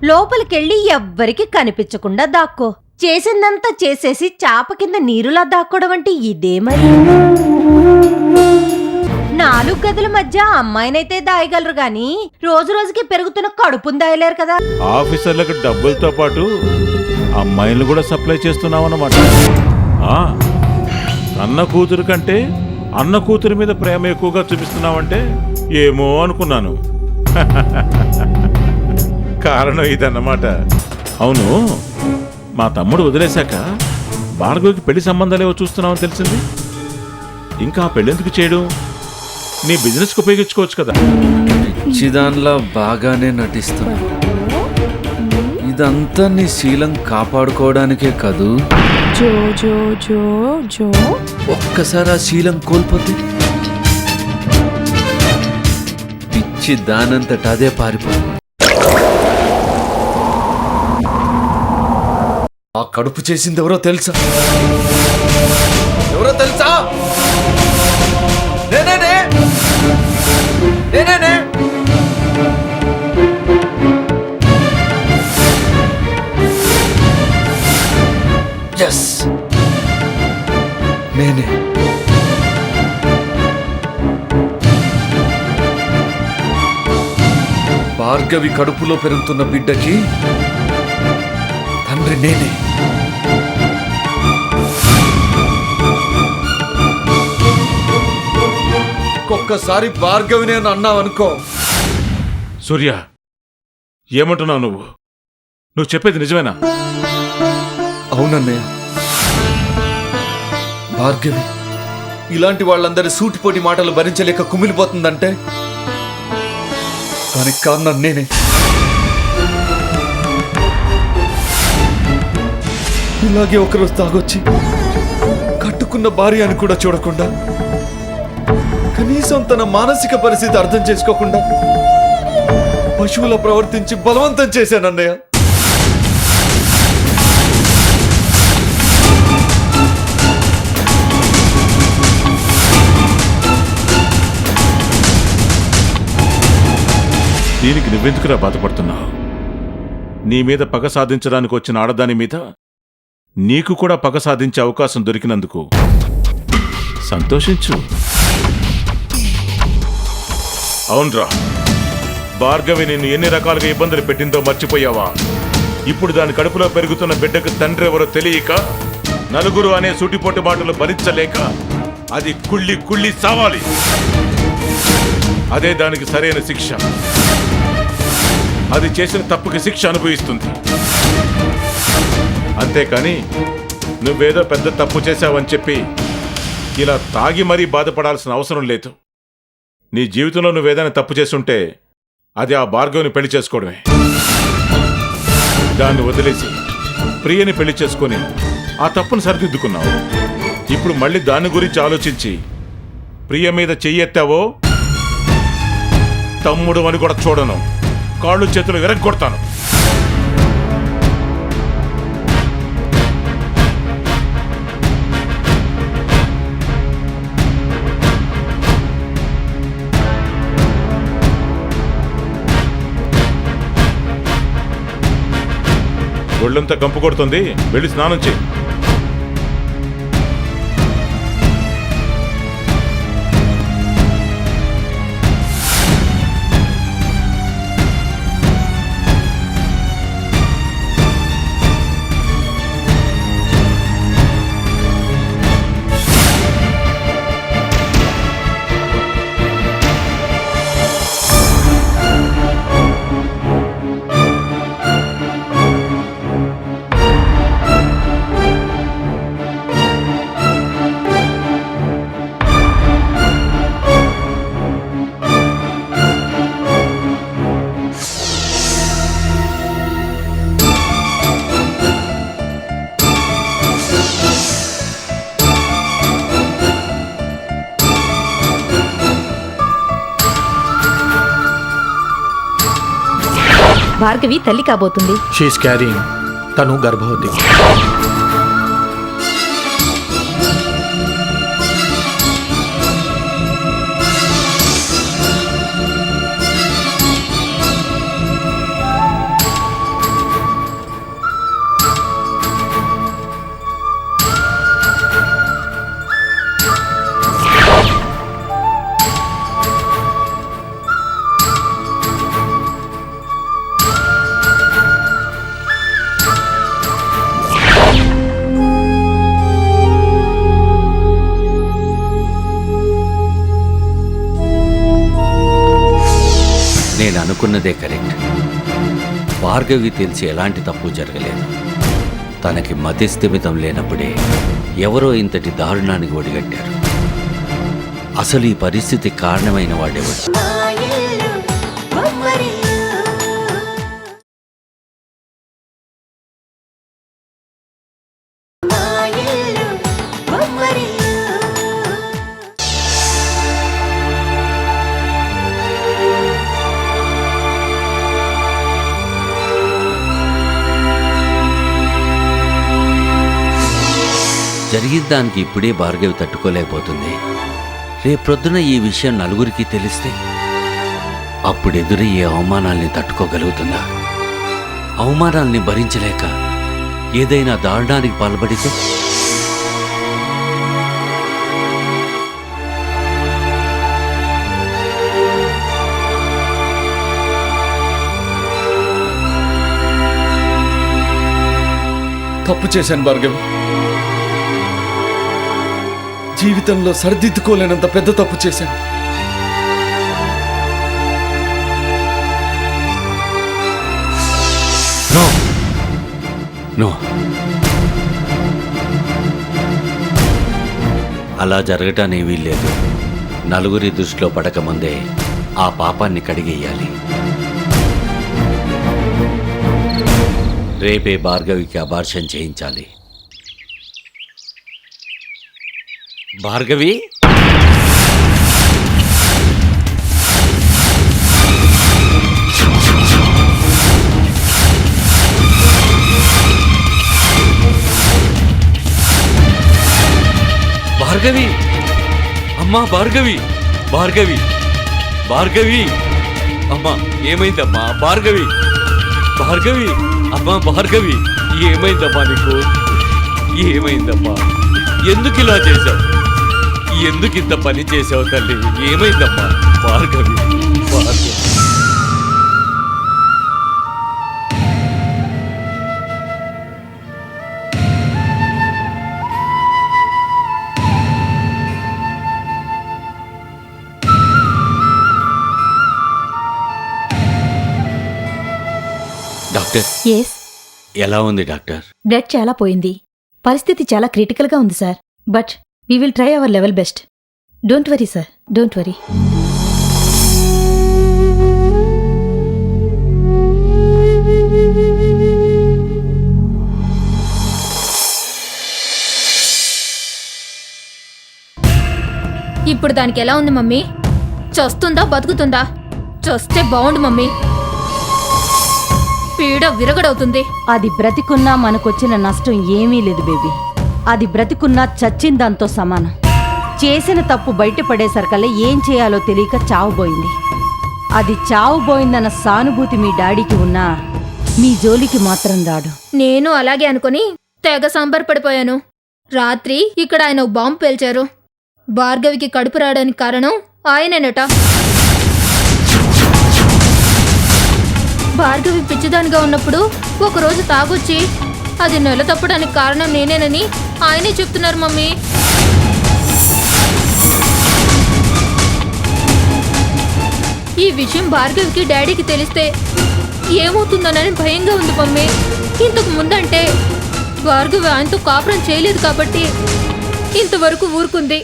లోపలికెళ్ళి ఎవ్వరికి కనిపించకుండా దాక్కో. చేసిందంతా చేసేసి చాప కింద నీరులా దాక్కోవడం అంటే ఇదే మరి. 4 గదుల మధ్య అమ్మాయినైతే దాయగలరు గాని రోజు రోజుకి పెరుగుతున్న కడుపుని దాయలేరు కదా. ఆఫీసర్లకు డబ్బులతో పాటు అమ్మాయిలు కూడా సప్లై చేస్తున్నావు అన్నమాట. అన్న కూతురు కంటే అన్న కూతురు మీద ప్రేమ ఎక్కువగా చూపిస్తున్నావంటే ఏమో అనుకున్నాను. కారణం ఇదన్నమాట. అవును, మా తమ్ముడు వదిలేశాక భార్గవికి పెళ్లి సంబంధాలేవో చూస్తున్నావని తెలిసింది. ఇంకా పెళ్ళెందుకు చేయడం? నీ బిజినెస్కి ఉపయోగించుకోవచ్చు కదా. పిచ్చిదాన్లా బాగానే నటిస్తున్నా. ఇదంతా నీ శీలం కాపాడుకోవడానికే కదూ. జో జో జో జో ఒక్కసారి ఆ శీలం కోల్పోతే పిచ్చి దానంతట అదే పారిపోతుంది. ఆ కడుపు చేసింది ఎవరో తెలుసా? ఎవరో తెలుసా? నేనేనే. ఎస్, నేనే. భార్గవి కడుపులో పెరుగుతున్న బిడ్డకి తండ్రి నేనే. ఒక్కసారి భార్గవి నేను అన్నావనుకో. సూర్య, ఏమంటున్నావు నువ్వు? నువ్వు చెప్పేది నిజమేనా? అవునన్నయ్య. భార్గవి ఇలాంటి వాళ్ళందరి సూటిపోటి మాటలు భరించలేక కుమిలిపోతుందంటే దానికి కారణం నేనే. ఇలాగే ఒకరోజు తాగొచ్చి కట్టుకున్న భార్య అని కూడా చూడకుండా, కనీసం తన మానసిక పరిస్థితి అర్థం చేసుకోకుండా పశువులా ప్రవర్తించి బలవంతం చేశానన్నయ్య. దీనికి నువ్వెందుకురా బాధపడుతున్నావు? నీ మీద పగ సాధించడానికి వచ్చిన ఆడదాని మీద నీకు కూడా పగ సాధించే అవకాశం దొరికినందుకు సంతోషించు. అవునరా, భార్గవి నిన్ను ఎన్ని రకాలుగా ఇబ్బందులు పెట్టిందో మర్చిపోయావా? ఇప్పుడు దాని కడుపులో పెరుగుతున్న బిడ్డకు తండ్రి ఎవరో తెలియక, నలుగురు అనే సూటిపోటు మాటలు భరించలేక అది కుళ్ళి కుళ్ళి సావాలి. అదే దానికి సరైన శిక్ష. అది చేసిన తప్పుకి శిక్ష అనుభవిస్తుంది. అంతేకాని నువ్వేదో పెద్ద తప్పు చేశావని చెప్పి ఇలా తాగి మరీ బాధపడాల్సిన అవసరం లేదు. నీ జీవితంలో నువ్వేదైనా తప్పు చేసుంటే అది ఆ భార్గవిని పెళ్లి చేసుకోవడమే. దాన్ని వదిలేసి ప్రియని పెళ్లి చేసుకుని ఆ తప్పును సరిదిద్దుకున్నావు. ఇప్పుడు మళ్ళీ దాని గురించి ఆలోచించి ప్రియ మీద చెయ్యెత్తావో తమ్ముడు అని కూడా చూడను, కాళ్ళు చేతులు విరగ్గొడతాను. ఒళ్ళంతా కంపు కొడుతుంది, వెళ్ళి స్నానం చేయి. భార్గవి తల్లి కాబోతుంది. She's carrying. తను గర్భవతి. అనుకున్నదే కరెక్ట్. భార్గవి తెలిసి ఎలాంటి తప్పు జరగలేదు. తనకి మతిస్థిమితం లేనప్పుడే ఎవరో ఇంతటి దారుణానికి ఒడిగట్టారు. అసలు ఈ పరిస్థితి కారణమైన వాడెవడు? జరిగిన దానికి ఇప్పుడే భార్గవి తట్టుకోలేకపోతుంది. రేపొద్దున ఈ విషయం నలుగురికి తెలిస్తే అప్పుడెదురయ్యే అవమానాల్ని తట్టుకోగలుగుతుందా? అవమానాల్ని భరించలేక ఏదైనా దారుణానికి పాల్పడితే? తప్పు చేశాను భార్గవి. జీవితంలో సరిదిద్దుకోలేనంత పెద్ద తప్పు చేశాను. నో, అలా జరగటానికి వీల్లేదు. నలుగురి దృష్టిలో పడకముందే ఆ పాపాన్ని కడిగేయాలి. రేపే భార్గవికి అబార్షన్ చేయించాలి. భార్గవి, భార్గవి, అమ్మా భార్గవి, భార్గవి, భార్గవి, అమ్మా ఏమైందమ్మా? భార్గవి, భార్గవి, అమ్మా భార్గవి, ఏమైందమ్మా నీకు? ఏమైందమ్మా? ఎందుకు ఇలా చేశావు? ఎందుకు ఇంత పని చేసావు తల్లి? ఏమైందమ్మా? భార్గవి, భార్గవి. డాక్టర్, ఎస్, ఎలా ఉంది డాక్టర్? బ్లడ్ చాలా పోయింది. పరిస్థితి చాలా క్రిటికల్గా ఉంది sir. But we will try our level best. Don't worry sir, don't worry. ఇప్పుడు దానికి ఎలా ఉంది మమ్మీ? చస్తుందా బతుకుతుందా? చస్తే బాగుండు మమ్మీ. పీడ విరగడవుతుంది. అది బ్రతికున్నా మనకొచ్చిన నష్టం ఏమీ లేదు బేబీ. అది బ్రతికున్నా చచ్చిందాంతో సమానం. చేసిన తప్పు బయటపడేసరికల్లా ఏం చేయాలో తెలియక చావుబోయింది. అది చావుబోయిందన్న సానుభూతి మీ డాడీకి ఉన్నా మీ జోలికి మాత్రం రాడు. నేను అలాగే అనుకుని తెగ సంబరపడిపోయాను. రాత్రి ఇక్కడ ఆయన ఓ బాంబు పేల్చారు. భార్గవికి కడుపు రావడానికి కారణం ఆయనేనట. భార్గవి పిచ్చిదానిగా ఉన్నప్పుడు ఒకరోజు తాగొచ్చి అది నెల తప్పడానికి కారణం నేనేనని ఆయనే చెప్తున్నారు మమ్మీ. ఈ విషయం భార్గవికి డాడీకి తెలిస్తే ఏమవుతుందోనని భయంగా ఉంది మమ్మీ. ఇంతకు ముందంటే భార్గవి ఆయనతో కాపురం చేయలేదు కాబట్టి ఇంతవరకు ఊరుకుంది.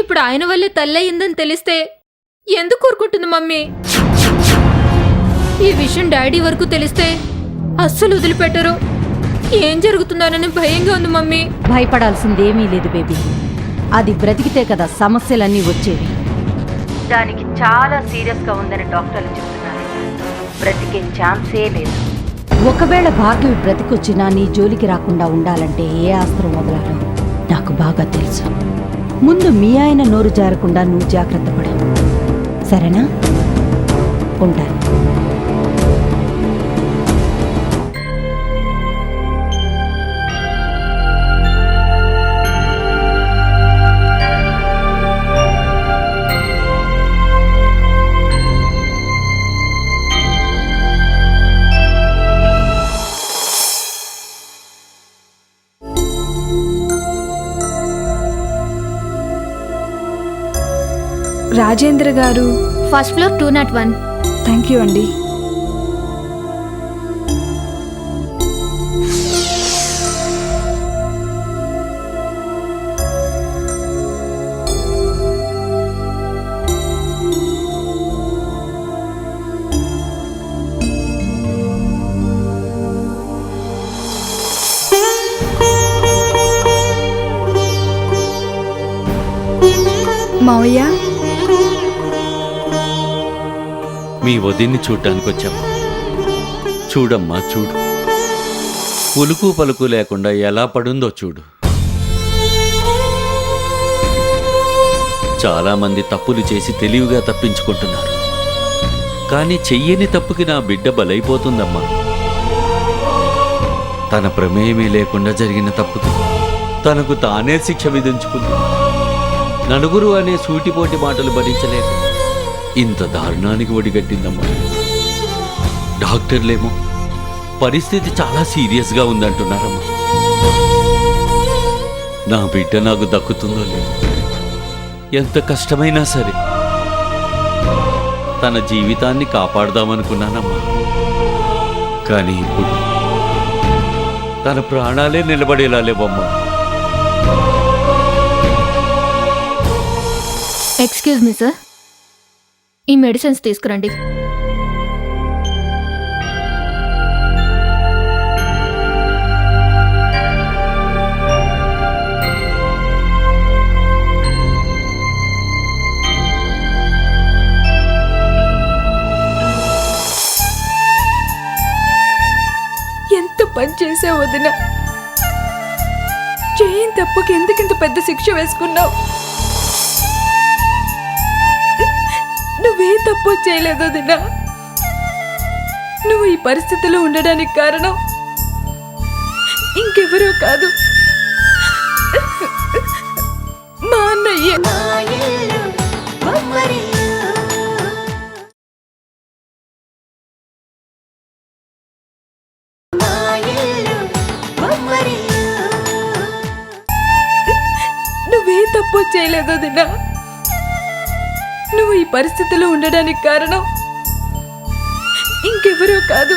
ఇప్పుడు ఆయన వల్లే తల్లయిందని తెలిస్తే ఎందుకు ఊరుకుంటుంది మమ్మీ? ఈ విషయం డాడీ వరకు తెలిస్తే అస్సలు వదిలిపెట్టరు. ఏం జరుగుతుందోనని భయంగా ఉంది మమ్మీ. భయపడాల్సిందేమీ లేదు బేబీ. అది బ్రతికితే కదా సమస్యలన్నీ వచ్చేవి. దానికి చాలా సీరియస్గా ఉందని డాక్టర్లు చెప్తున్నారు. బ్రతికే ఛాన్సే లేదు. ఒకవేళ భార్గవి బ్రతికొచ్చినా నీ జోలికి రాకుండా ఉండాలంటే ఏ అస్త్రం వదలాలో నాకు బాగా తెలుసు. ముందు మీ ఆయన నోరు జారకుండా నువ్వు జాగ్రత్త పడు, సరేనా? ఉంటాను. రాజేంద్ర గారు, ఫస్ట్ ఫ్లోర్ 201. థ్యాంక్ యూ అండి. మావయ్య, మీ వదిన్ని చూడ్డానికి వచ్చాము. చూడమ్మా చూడు, ఉలుకు పలుకు లేకుండా ఎలా పడుందో చూడు. చాలామంది తప్పులు చేసి తెలివిగా తప్పించుకుంటున్నారు, కానీ చెయ్యని తప్పుకి నా బిడ్డ బలైపోతుందమ్మా. తన ప్రమేయమే లేకుండా జరిగిన తప్పుకి తనకు తానే శిక్ష విధించుకుంది. నలుగురు అనే సూటిపోటి మాటలు భరించలేక ఇంత దారుణానికి ఒడిగట్టిందమ్మా. డాక్టర్లేమో పరిస్థితి చాలా సీరియస్గా ఉందంటున్నారమ్మా. నా బిడ్డ నాకు దక్కుతుందో లేదో, ఎంత కష్టమైనా సరే తన జీవితాన్ని కాపాడదామనుకున్నానమ్మా. కానీ ఇప్పుడు తన ప్రాణాలే నిలబడేలా లేవమ్మా. ఎక్స్క్యూజ్ మీ సార్, ఈ మెడిసిన్స్ తీసుకురండి. ఎంత పని చేసావు వదిన. చేయని తప్పుకి ఎందుకింత పెద్ద శిక్ష వేసుకున్నావు? నువ్వే తప్పు చేయలేదు వదిన. నువ్వు ఈ పరిస్థితిలో ఉండడానికి కారణం ఇంకెవరో కాదు, మా అన్నయ్య. నువ్వే తప్పు చేయలేదు వదిన. నువ్వు ఈ పరిస్థితిలో ఉండడానికి కారణం ఇంకెవరో కాదు,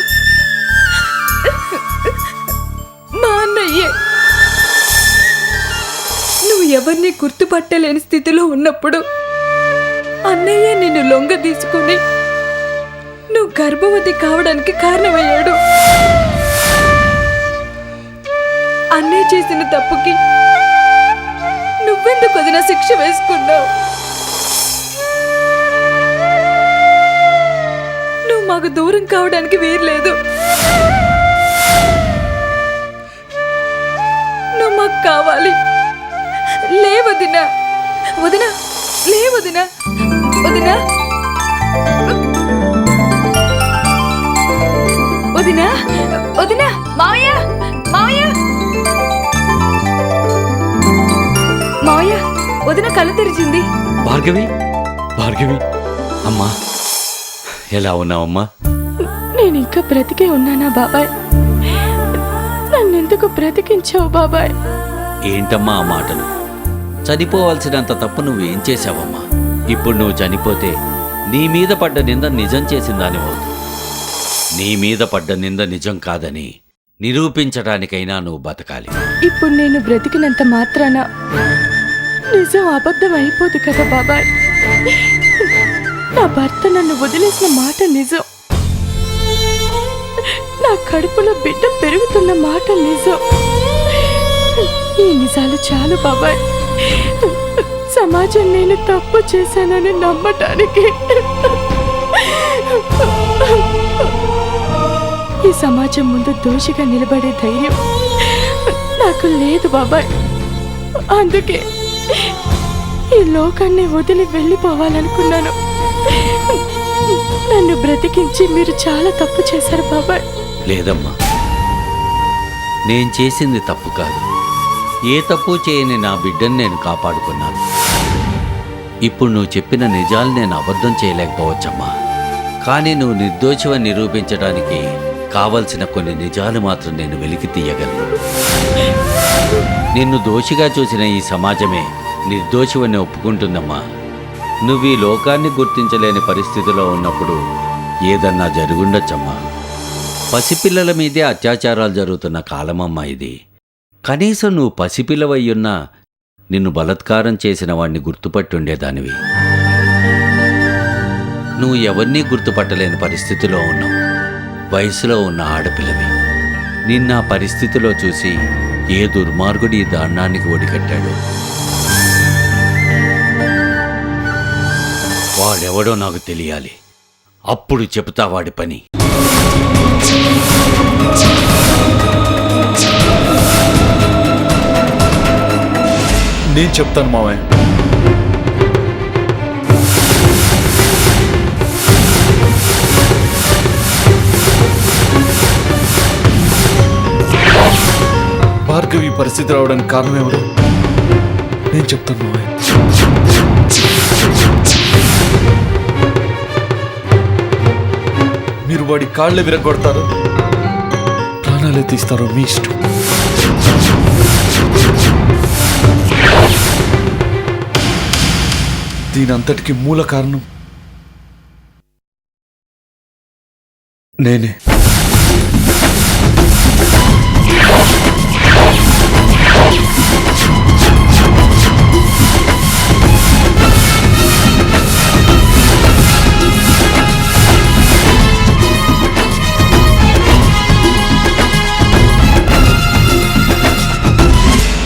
మా అన్నయ్యే. నువ్వు ఎవరిని గుర్తుపట్టలేని స్థితిలో ఉన్నప్పుడు అన్నయ్య నిన్ను లొంగ తీసుకుని నువ్వు గర్భవతి కావడానికి కారణమయ్యాడు. అన్నయ్య చేసిన తప్పుకి నువ్వెందుకు వదిన శిక్ష వేసుకున్నావు? నువ్వు మాకు దూరం కావడానికి వీర్లేదు. నువ్వు మాకు కావాలి. లే వదిన, వదిన, లే వదిన, వదిన, వదిన, వదిన, మావయ్య, మావయ్య, మావయ్య, వదిన కళ్ళు తెరిచింది. భార్గవి, భార్గవి, అమ్మా ఎలా ఉన్నావమ్మా? నేను ఇంకా బ్రతికే ఉన్నానా బాబాయ్? నన్నెందుకు బ్రతికించావు బాబాయ్? ఏంటమ్మా ఆ మాటలు? చనిపోవాల్సినంత తప్పు నువ్వేం చేశావమ్మా? ఇప్పుడు నువ్వు చనిపోతే నీ మీద పడ్డ నింద నిజం చేసిందాని అవుతుంది. నీ మీద పడ్డ నింద నిజం కాదని నిరూపించడానికైనా నువ్వు బతకాలి. ఇప్పుడు నేను బ్రతికినంత మాత్రాన నిజం అబద్ధం అయిపోదు కదా బాబాయ్. నా భర్త నన్ను వదిలేసిన మాట నిజం. నా కడుపులో బిడ్డ పెరుగుతున్న మాట నిజం. ఈ నిజాలు చాలు బాబాయ్, సమాజం నేను తప్పు చేశానని నమ్మటానికి. ఈ సమాజం ముందు దోషిగా నిలబడే ధైర్యం నాకు లేదు బాబాయ్. అందుకే ఈ లోకాన్ని వదిలి వెళ్ళిపోవాలనుకున్నాను. నన్ను బ్రతికించి మీరు చాలా తప్పు చేశారు బాబాయ్. లేదమ్మా, నేను చేసింది తప్పు కాదు. ఏ తప్పు చేయని నా బిడ్డను నేను కాపాడుకున్నాను. ఇప్పుడు నువ్వు చెప్పిన నిజాలు నేను అబద్ధం చేయలేకపోవచ్చమ్మా. కానీ నువ్వు నిర్దోషివని నిరూపించడానికి కావలసిన కొన్ని నిజాలు మాత్రం నేను వెలికి తీయగలను. నిన్ను దోషిగా చూసిన ఈ సమాజమే నిర్దోషివని ఒప్పుకుంటుందమ్మా. నువ్వు ఈ లోకాన్ని గుర్తించలేని పరిస్థితిలో ఉన్నప్పుడు ఏదన్నా జరుగుండొచ్చమ్మా. పసిపిల్లల మీదే అత్యాచారాలు జరుగుతున్న కాలమమ్మా ఇది. కనీసం నువ్వు పసిపిల్లవయ్యున్నా నిన్ను బలాత్కారం చేసిన వాణ్ణి గుర్తుపట్టుండేదానివి. నువ్వు ఎవరినీ గుర్తుపట్టలేని పరిస్థితిలో ఉన్నావు. వయసులో ఉన్న ఆడపిల్లవి. నిన్న ఆ పరిస్థితిలో చూసి ఏ దుర్మార్గుడు ఈ దారుణానికి ఒడికట్టాడు? వాడెవడో నాకు తెలియాలి. అప్పుడు చెబుతా వాడి పని. నేను చెప్తాను మావయ్య. భార్గవి పరిస్థితి రావడానికి కారణం ఎవరు? నేను చెప్తాను మావయ్య. మీరు వాడి కాళ్ళే విరగొడతారు, ప్రాణాలే తీస్తారో మీ ఇష్టం. దీనంతటికి మూల కారణం నేనే.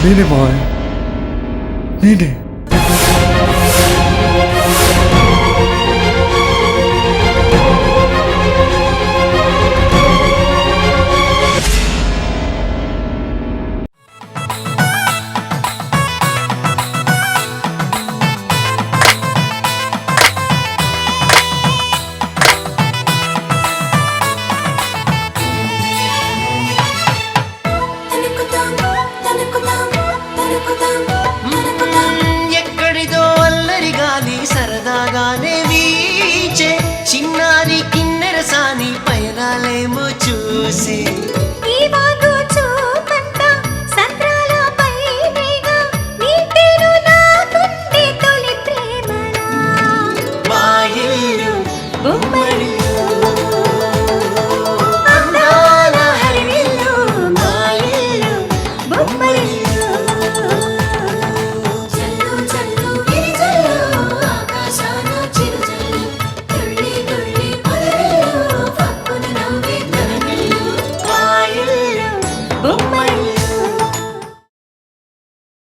నేనే మావయ్య, నేనే. ఎక్కడిదో అల్లరి గాలి సరదాగానే వీచే చిన్నారి కిన్నెరసాని పయనాలేమో చూసి